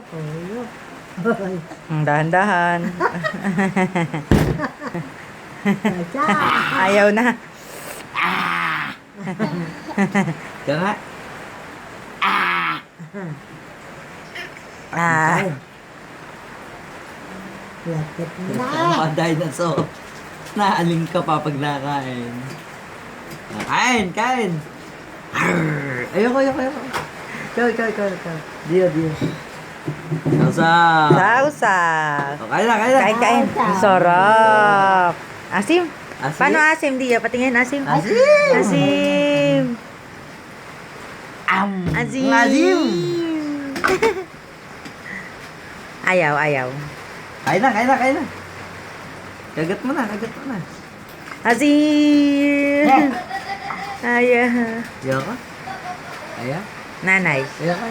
Ulo. Dahan-dahan. Acha. Ayaw na. Ika nga. Ah. Lapit na. Mga dinosaur. Naaling ka pa pag nakain. Kain, kain. Arr! Ayoko. Ikaw. Dio. Sausa. Sausaw. Kain na. Kain. Sarap. Asim. Asim? Paano asim, Dia? Patingin, asim. Asim. Asim. Asim. Asim. Ayaw. Kain na. Kagat mo na. Asim. Ayaw. Ayoko. Ayaw. Nanay. Ayoko.